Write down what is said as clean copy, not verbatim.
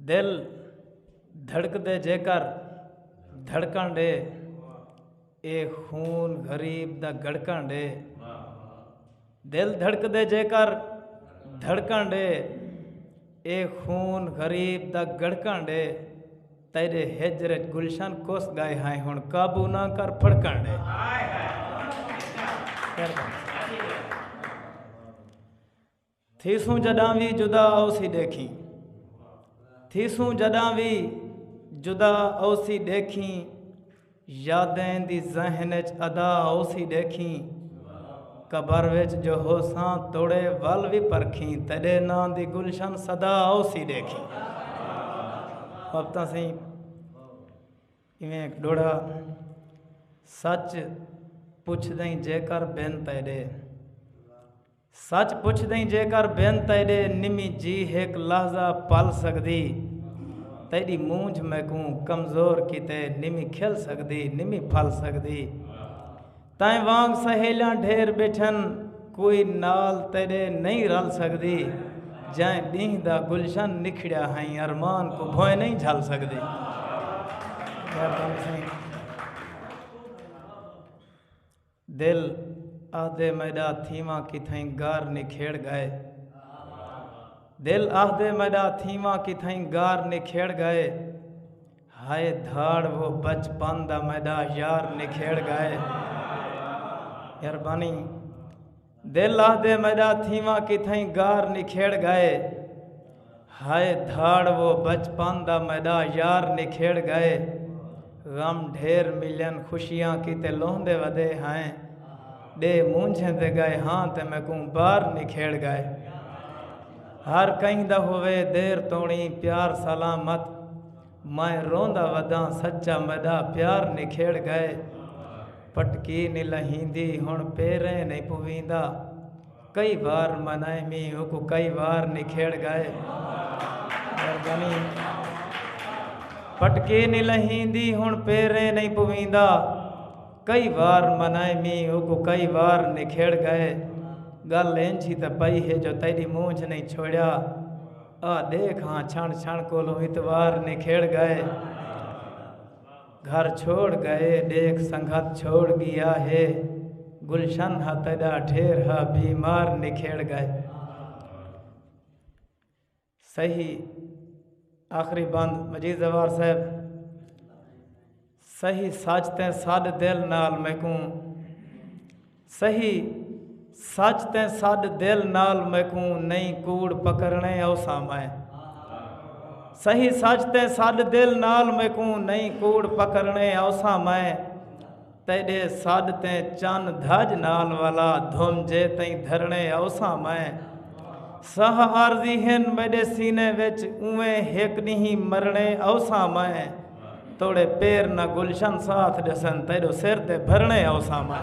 दिल धड़कदे जेकर धड़कन दे ए खून गरीब दा गड़कन दे। दिल धड़कदे जेकर धड़कन दे ए खून गरीब दा गड़कन दे। तेरे हिजर गुलशन कोस गए हैं हुण काबू ना कर फड़कन दे। थीसूं जडां भी जुदा औसी देखी, थीसूं जडां भी जुदा औसी देखी। यादें दी ज़हन च अदा औसी देखी। कबर विच जो होसां तोड़े वल भी परखी। तेरे नां दी गुलशन सदा औसी देखी। अब तां सही इवें डोड़ा सच पुछदई जेकर बिन तेरे, सच पुछदई जेकर बिन तेरे। निमी जी एक लहजा पल सकदी। तेरी मूंझ मैकूं कमज़ोर किते निमी खिल सकदी, निमी फल सकदी। तैं वांग सहेलियां ढेर बैठन कोई नाल तेरे नहीं रल सकदी। जैं ॾींह दा गुलशन निखड़िया हैं अरमान को भोए नहीं झल सकदी। दिल आहदे मैडा थीवा किथई गार निखेड़ गए। दिल आहदे मैडा थीवा किथई गार निखेड़ गए। हाय धाड़ वो बचपन दा मैडा यार निखेड़ गए। मेहरबानी दिल आहदे मैडा थीवा किथई गार निखेड़ गए। हाय धाड़ वो बचपन दा मैडा यार निखेड़ गए। गम ढेर मिलन खुशियां किते लोंदे वदे हैं। दे मूंझे ते गए हाँ ते मैकूं बार निखेड़ गए। हर कहीं दा होवे देर तोणी प्यार सलामत। मैं रोंदा वदा सच्चा मैडा प्यार निखेड़ गए। पटकी नी लहींदी हुण पेरें नहीं पुवींदा। कई बार मनाए मींह को कई बार निखेड़ गए। पटकी नी लहींदी हुण पेरें नहीं पुवींदा। कई बार मनाए मींह को कई बार निखेड़ गए। गल इंजी त पई है जो तेरी मूंझ नहीं छोड़िया। आ देख हाँ क्षण क्षण कोलों इतवार निखेड़ गए। घर छोड़ गए देख संगत छोड़ गया है। गुलशन हा तेरा ढेर हा बीमार निखेड़ गए। सही आखिरी बंद मजीद जवार साहब। सही साजते साध दिल नाल मैकूं, सही सच ते साध दिल नाल मैकूं नहीं कूड़ पकड़ने औसा मैं। सही सच ते साध दिल नाल मैकूं नहीं कूड़ पकड़ने औसा मैं। तेरे साध ते चन धज नाल वाला धुम जे तई धरने औसा मैं। सह आरजी हिन मेरे सीने विच उवें हिक नहीं मरने औसा मैं। तोड़े पैर न गुलशन साथ दसन तेरो सिर ते भरने औसा मैं।